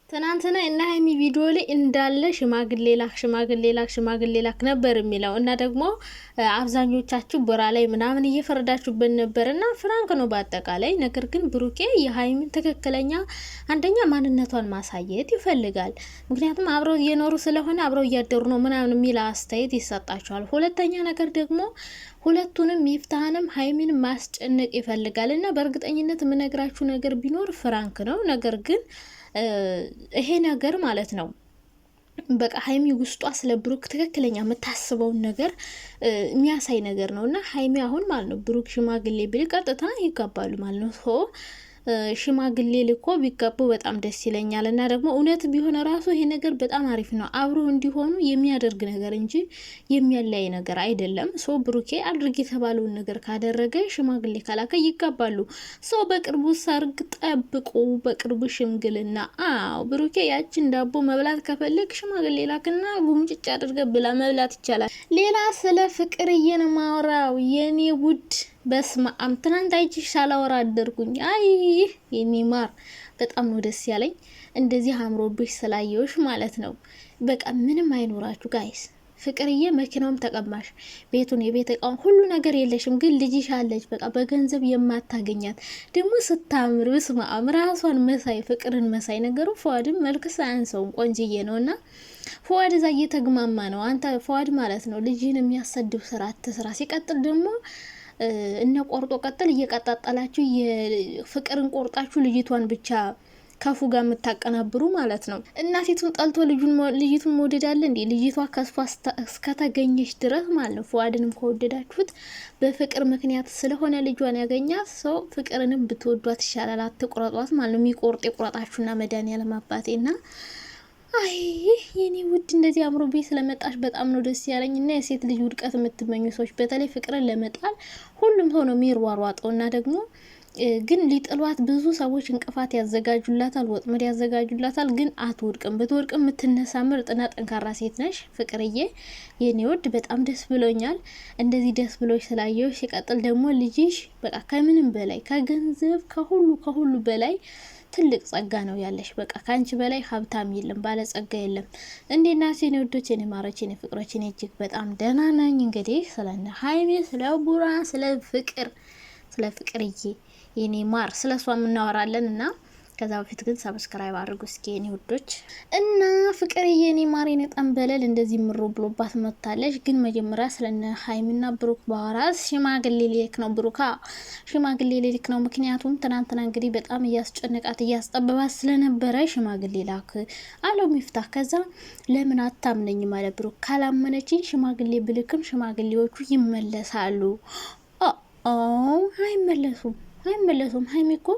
ትናንትና እና ሀይሚ ቪዲዮ ላይ እንዳለ ሽማግሌ ላክ ነበር የሚለው እና ደግሞ አብዛኞቻችሁ ቦራ ላይ ምናምን እየፈረዳችሁበት ነበር እና ፍራንክ ነው በአጠቃላይ። ነገር ግን ብሩኬ የሀይሚን ትክክለኛ አንደኛ ማንነቷን ማሳየት ይፈልጋል። ምክንያቱም አብረው እየኖሩ ስለሆነ አብረው እያደሩ ነው ምናምን የሚል አስተያየት ይሰጣቸዋል። ሁለተኛ ነገር ደግሞ ሁለቱንም ሚፍታህንም ሀይሚን ማስጨነቅ ይፈልጋል እና በእርግጠኝነት የምነግራችሁ ነገር ቢኖር ፍራንክ ነው። ነገር ግን ይሄ ነገር ማለት ነው በቃ ሀይሚ ውስጧ ስለ ብሩክ ትክክለኛ የምታስበውን ነገር የሚያሳይ ነገር ነው እና ሀይሚ አሁን ማለት ነው ብሩክ ሽማግሌ ቢል ቀጥታ ይጋባሉ ማለት ነው። ሽማግሌ ልኮ ቢጋቡ በጣም ደስ ይለኛል እና ደግሞ እውነት ቢሆን ራሱ ይሄ ነገር በጣም አሪፍ ነው። አብሮ እንዲሆኑ የሚያደርግ ነገር እንጂ የሚያለያይ ነገር አይደለም። ሶ ብሩኬ አድርግ የተባለውን ነገር ካደረገ ሽማግሌ ካላከ ይጋባሉ። ሶ በቅርቡ ሰርግ ጠብቁ፣ በቅርቡ ሽምግልና። አዎ ብሩኬ ያችን ዳቦ መብላት ከፈለግ ሽማግሌ ላክና ጉምጭጭ አድርገ ብላ መብላት ይቻላል። ሌላ ስለ ፍቅርዬ ነው ማወራው የኔ ውድ በስማም ትናንት አይችሽ ሳላወራ አደርኩኝ። አይ የኔ ማር በጣም ነው ደስ ያለኝ እንደዚህ አምሮብሽ ስላየውሽ ማለት ነው። በቃ ምንም አይኖራችሁ ጋይስ። ፍቅርዬ መኪናውም ተቀማሽ፣ ቤቱን የቤት እቃውን ሁሉ ነገር የለሽም፣ ግን ልጅሽ አለች። በቃ በገንዘብ የማታገኛት ደግሞ ስታምር በስማም ራሷን መሳይ ፍቅርን መሳይ ነገሩ። ፏድም መልክ ሳያንሰውም ቆንጅዬ ነውና ፏድ እዛ እየተግማማ ነው። አንተ ፏድ ማለት ነው ልጅህን የሚያሰድብ ስራ አትስራ። ሲቀጥል ደግሞ እነ ቆርጦ ቀጥል እየቀጣጠላችሁ የፍቅርን ቆርጣችሁ ልጅቷን ብቻ ከፉ ጋር የምታቀናብሩ ማለት ነው። እናቲቱን ጠልቶ ልጅቱን መውደድ አለ እንዴ? ልጅቷ ከስፋ እስከተገኘች ድረስ ማለት ነው። ፉአድንም ከወደዳችሁት በፍቅር ምክንያት ስለሆነ ልጇን ያገኛት ሰው ፍቅርንም ብትወዷት ይሻላል። አትቁረጧት ማለት ነው። የሚቆርጥ የቁረጣችሁና መድኃኒዓለም አባቴና አይ የኔ ውድ እንደዚህ አምሮብኝ ስለመጣሽ በጣም ነው ደስ ያለኝ። እና የሴት ልጅ ውድቀት የምትመኙ ሰዎች በተለይ ፍቅርን ለመጣል ሁሉም ሰው ነው የሚሯሯጠው እና ደግሞ ግን ሊጥሏት ብዙ ሰዎች እንቅፋት ያዘጋጁላታል፣ ወጥመድ ያዘጋጁላታል። ግን አትወድቅም። ብትወድቅም የምትነሳ ምርጥና ጠንካራ ሴት ነሽ ፍቅርዬ የኔ ውድ። በጣም ደስ ብሎኛል እንደዚህ ደስ ብሎች ስላየው። ሲቀጥል ደግሞ ልጅሽ በቃ ከምንም በላይ ከገንዘብ ከሁሉ በላይ ትልቅ ጸጋ ነው ያለሽ። በቃ ካንቺ በላይ ሀብታም የለም፣ ባለ ጸጋ የለም። እንዴና ሲኔ ወዶች እኔ ማሮች እኔ ፍቅሮች እኔ እጅግ በጣም ደህና ነኝ። እንግዲህ ስለነ ሀይሜ ስለ ቡራ ስለ ፍቅርዬ የኔ ማር ስለሷ እናወራለን እና ከዛ በፊት ግን ሰብስክራይብ አድርጉ እስኪ የኔ ውዶች። እና ፍቅርዬ የኔ ማር የኔ ጠንበለል እንደዚህ ምሮ ብሎባት መጥታለች። ግን መጀመሪያ ስለነ ሀይሚና ብሩክ ባወራስ ሽማግሌ ሊልክ ነው ብሩካ ሽማግሌ ሊልክ ነው። ምክንያቱም ትናንትና እንግዲህ በጣም እያስጨነቃት እያስጠበባት ስለነበረ ሽማግሌ ላክ አለው ሚፍታህ። ከዛ ለምን አታምነኝ ማለት ብሩክ ካላመነችኝ ሽማግሌ ብልክም ሽማግሌዎቹ ይመለሳሉ። አይመለሱም። ሀይሚ እኮ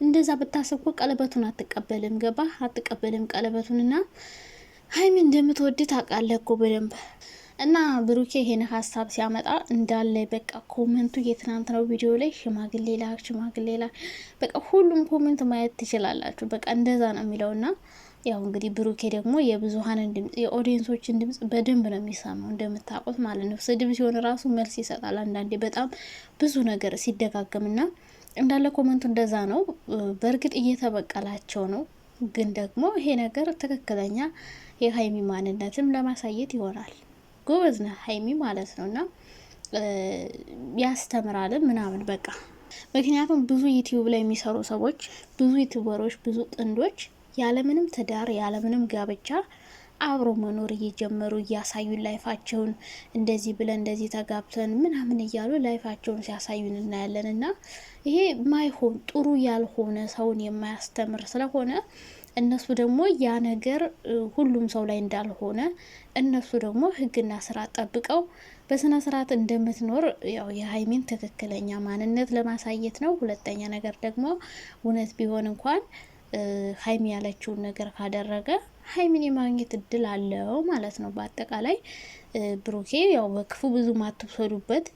እንደዛ ብታስብ እኮ ቀለበቱን አትቀበልም። ገባ አትቀበልም ቀለበቱንና ሀይሚ እንደምትወድ ታውቃለህ እኮ በደንብ። እና ብሩኬ ይሄን ሀሳብ ሲያመጣ እንዳለ በቃ ኮሜንቱ የትናንት ነው ቪዲዮ ላይ ሽማግሌ ላክ በቃ ሁሉም ኮሜንት ማየት ትችላላችሁ። በቃ እንደዛ ነው የሚለውና ያው እንግዲህ ብሩኬ ደግሞ የብዙሃንን ድምጽ የኦዲየንሶችን ድምጽ በደንብ ነው የሚሰማው እንደምታውቁት ማለት ነው። ስድብ ሲሆን ራሱ መልስ ይሰጣል አንዳንዴ በጣም ብዙ ነገር ሲደጋገምና እንዳለ ኮመንቱ እንደዛ ነው። በእርግጥ እየተበቀላቸው ነው፣ ግን ደግሞ ይሄ ነገር ትክክለኛ የሀይሚ ማንነትም ለማሳየት ይሆናል። ጎበዝ ነው ሀይሚ ማለት ነውና ያስተምራልም ምናምን በቃ። ምክንያቱም ብዙ ዩቲዩብ ላይ የሚሰሩ ሰዎች ብዙ ዩቲዩበሮች ብዙ ጥንዶች ያለምንም ትዳር ያለምንም ጋብቻ አብሮ መኖር እየጀመሩ እያሳዩን ላይፋቸውን እንደዚህ ብለን እንደዚህ ተጋብተን ምናምን እያሉ ላይፋቸውን ሲያሳዩን እናያለን። እና ይሄ ማይሆን ጥሩ ያልሆነ ሰውን የማያስተምር ስለሆነ እነሱ ደግሞ ያ ነገር ሁሉም ሰው ላይ እንዳልሆነ እነሱ ደግሞ ሕግና ስርዓት ጠብቀው በስነ ስርዓት እንደምትኖር ያው የሀይሚን ትክክለኛ ማንነት ለማሳየት ነው። ሁለተኛ ነገር ደግሞ እውነት ቢሆን እንኳን ሀይሚ ያለችውን ነገር ካደረገ ሀይሚን የማግኘት እድል አለው ማለት ነው። በአጠቃላይ ብሩኬ ያው በክፉ ብዙ ማትወሰዱበት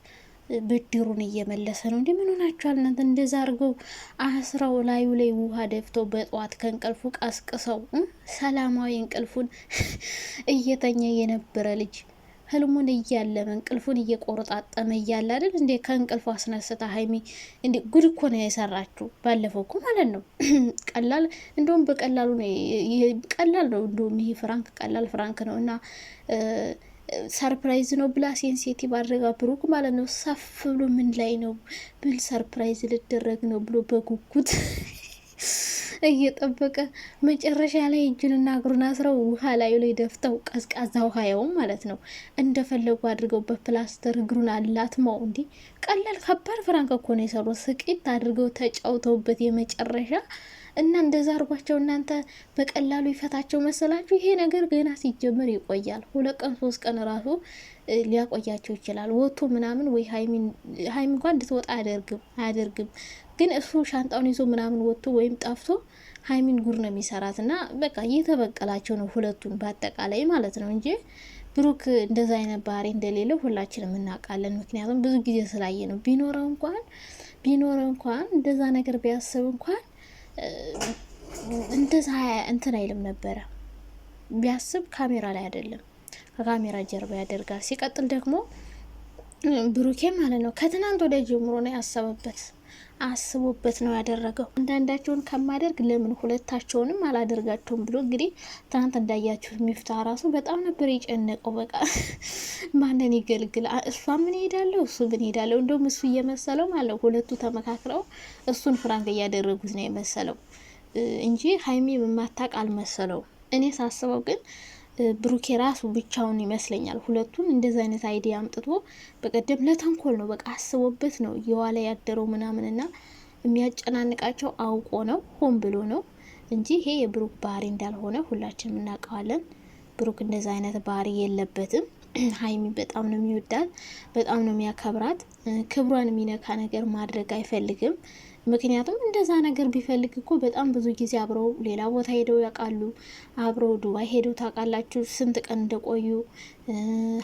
ብድሩን እየመለሰ ነው። እንዴ ምን ሆናችኋል እናንተ? እንደዛ አድርገው አስራው ላዩ ላይ ውሃ ደፍተው በጠዋት ከእንቅልፉ ቀስቅሰው ሰላማዊ እንቅልፉን እየተኛ የነበረ ልጅ ህልሙን እያለመ እንቅልፉን እየቆረጣጠመ እያለ አይደል እንዴ ከእንቅልፉ አስነስታ ሀይሚ እንዴ ጉድ እኮ ነው የሰራችሁ ባለፈው እኮ ማለት ነው። ቀላል እንደውም በቀላሉ ነው ቀላል ነው እንደውም ይሄ ፍራንክ ቀላል ፍራንክ ነው እና ሰርፕራይዝ ነው ብላ ሴንሲቲቭ አድርጋ ብሩክ ማለት ነው ሰፍ ብሎ ምን ላይ ነው ብል ሰርፕራይዝ ልደረግ ነው ብሎ በጉጉት እየጠበቀ መጨረሻ ላይ እጁንና እግሩን አስረው ውሃ ላይ ደፍተው ቀዝቃዛ ውሃ ያውም ማለት ነው እንደፈለጉ አድርገው በፕላስተር እግሩን አላትመው እንዲ ቀላል ከባድ ፍራንክ እኮ ነው የሰሩት። ስቂት አድርገው ተጫውተውበት የመጨረሻ እና እንደዛ አርጓቸው እናንተ በቀላሉ ይፈታቸው መሰላችሁ? ይሄ ነገር ገና ሲጀመር ይቆያል። 2 ቀን 3 ቀን ራሱ ሊያቆያቸው ይችላል። ወጥቶ ምናምን ወይ ሀይሚ እንኳን እንድትወጣ አያደርግም። ግን እሱ ሻንጣውን ይዞ ምናምን ወጥቶ ወይም ጠፍቶ ሀይሚን ጉር ነው የሚሰራት እና በቃ እየተበቀላቸው ነው ሁለቱን በአጠቃላይ ማለት ነው እንጂ ብሩክ እንደዛ አይነት ባህሪ እንደሌለው ሁላችንም እናውቃለን። ምክንያቱም ብዙ ጊዜ ስላየ ነው። ቢኖረው እንኳን እንደዛ ነገር ቢያስብ እንኳን እንደዛ እንትን አይልም ነበረ። ቢያስብ ካሜራ ላይ አይደለም ከካሜራ ጀርባ ያደርጋል። ሲቀጥል ደግሞ ብሩኬ ማለት ነው ከትናንት ወደ ጀምሮ ነው አስቦበት ነው ያደረገው። አንዳንዳቸውን ከማደርግ ለምን ሁለታቸውንም አላደርጋቸውም ብሎ እንግዲህ ትናንት እንዳያችሁ ሚፍታ ራሱ በጣም ነበር የጨነቀው። በቃ ማንን ይገልግል፣ እሷ ምን ሄዳለሁ እሱ ምን ሄዳለሁ። እንደውም እሱ እየመሰለው ማለት ሁለቱ ተመካክረው እሱን ፍራንክ እያደረጉት ነው የመሰለው እንጂ ሀይሚ የማታውቅ አልመሰለው። እኔ ሳስበው ግን ብሩኬ ራሱ ብቻውን ይመስለኛል። ሁለቱን እንደዚህ አይነት አይዲያ አምጥቶ በቀደም ለተንኮል ነው በቃ አስቦበት ነው የዋለ ያደረው ምናምንና የሚያጨናንቃቸው አውቆ ነው ሆን ብሎ ነው እንጂ ይሄ የብሩክ ባህሪ እንዳልሆነ ሁላችንም እናውቀዋለን። ብሩክ እንደዚህ አይነት ባህሪ የለበትም። ሀይሚ በጣም ነው የሚወዳት፣ በጣም ነው የሚያከብራት። ክብሯን የሚነካ ነገር ማድረግ አይፈልግም። ምክንያቱም እንደዛ ነገር ቢፈልግ እኮ በጣም ብዙ ጊዜ አብረው ሌላ ቦታ ሄደው ያውቃሉ። አብረው ዱባይ ሄደው ታውቃላችሁ ስንት ቀን እንደቆዩ።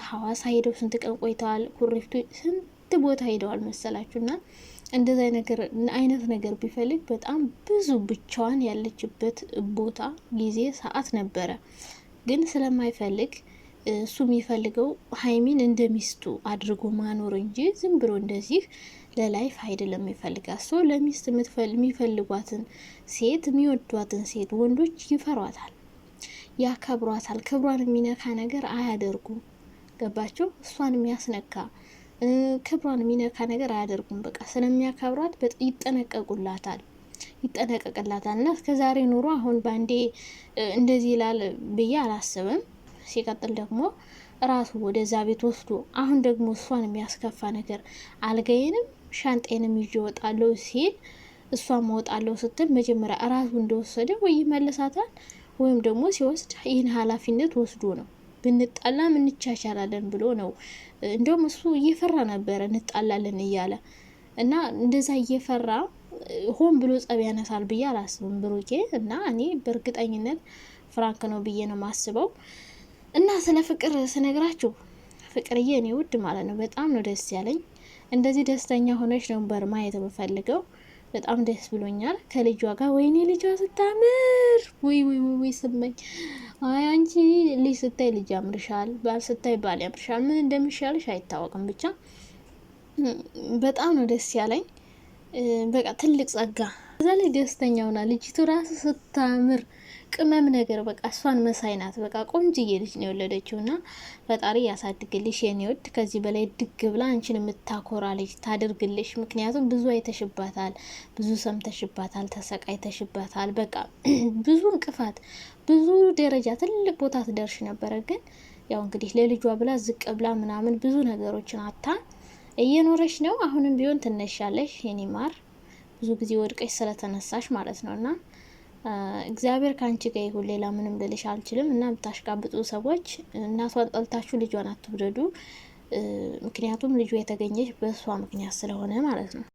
ሀዋሳ ሄደው ስንት ቀን ቆይተዋል። ኩሪፍቱ ስንት ቦታ ሄደዋል መሰላችሁና እንደዛ አይነት ነገር ቢፈልግ በጣም ብዙ ብቻዋን ያለችበት ቦታ ጊዜ ሰዓት ነበረ። ግን ስለማይፈልግ እሱ የሚፈልገው ሀይሚን እንደሚስቱ አድርጎ ማኖር እንጂ ዝም ብሎ እንደዚህ ለላይፍ አይደለም የሚፈልጋት። ሰው ለሚስት የሚፈልጓትን ሴት የሚወዷትን ሴት ወንዶች ይፈሯታል፣ ያከብሯታል። ክብሯን የሚነካ ነገር አያደርጉም። ገባቸው? እሷን የሚያስነካ ክብሯን የሚነካ ነገር አያደርጉም። በቃ ስለሚያከብሯት ይጠነቀቅላታል። እና እስከዛሬ ኑሮ አሁን ባንዴ እንደዚህ ይላል ብዬ አላስብም። ሲቀጥል ደግሞ ራሱ ወደዛ ቤት ወስዶ አሁን ደግሞ እሷን የሚያስከፋ ነገር አልጋዬንም ሻንጤንም ይዤ እወጣለሁ ሲል እሷም እወጣለሁ ስትል መጀመሪያ ራሱ እንደወሰደ ወይ ይመልሳታል ወይም ደግሞ ሲወስድ ይህን ኃላፊነት ወስዶ ነው። ብንጣላም እንቻቻላለን ብሎ ነው። እንደውም እሱ እየፈራ ነበረ እንጣላለን እያለ እና እንደዛ እየፈራ ሆን ብሎ ጸብ ያነሳል ብዬ አላስብም ብሩኬ። እና እኔ በእርግጠኝነት ፍራንክ ነው ብዬ ነው ማስበው። እና ስለ ፍቅር ስነግራችሁ ፍቅርዬ እኔ ውድ ማለት ነው በጣም ነው ደስ ያለኝ። እንደዚህ ደስተኛ ሆነች ነበር ማየት የምፈልገው። በጣም ደስ ብሎኛል ከልጇ ጋር። ወይኔ ልጇ ስታምር ወይ ስመኝ። አይ አንቺ ልጅ ስታይ ልጅ ያምርሻል፣ ባል ስታይ ባል ያምርሻል። ምን እንደሚሻልሽ አይታወቅም። ብቻ በጣም ነው ደስ ያለኝ። በቃ ትልቅ ጸጋ። እዛ ላይ ደስተኛ ሆና ልጅቱ ራሱ ስታምር ቅመም ነገር በቃ እሷን መሳይ ናት። በቃ ቆንጅዬ ልጅ ነው የወለደችው እና ፈጣሪ ያሳድግልሽ የኔ ውድ። ከዚህ በላይ ድግ ብላ አንቺን የምታኮራ ልጅ ታድርግልሽ። ምክንያቱም ብዙ አይተሽባታል፣ ብዙ ሰምተሽባታል፣ ተሰቃይተሽባታል። በቃ ብዙ እንቅፋት፣ ብዙ ደረጃ ትልቅ ቦታ ትደርሽ ነበረ። ግን ያው እንግዲህ ለልጇ ብላ ዝቅ ብላ ምናምን ብዙ ነገሮችን አታ እየኖረች ነው። አሁንም ቢሆን ትነሻለሽ የኔ ማር፣ ብዙ ጊዜ ወድቀሽ ስለተነሳሽ ማለት ነውና እግዚአብሔር ካንቺ ጋር ይሁን። ሌላ ምንም ልልሽ አልችልም። እና ብታሽቃብጡ ሰዎች እናቷን ጠልታችሁ ልጇን አትውደዱ። ምክንያቱም ልጇ የተገኘች በእሷ ምክንያት ስለሆነ ማለት ነው።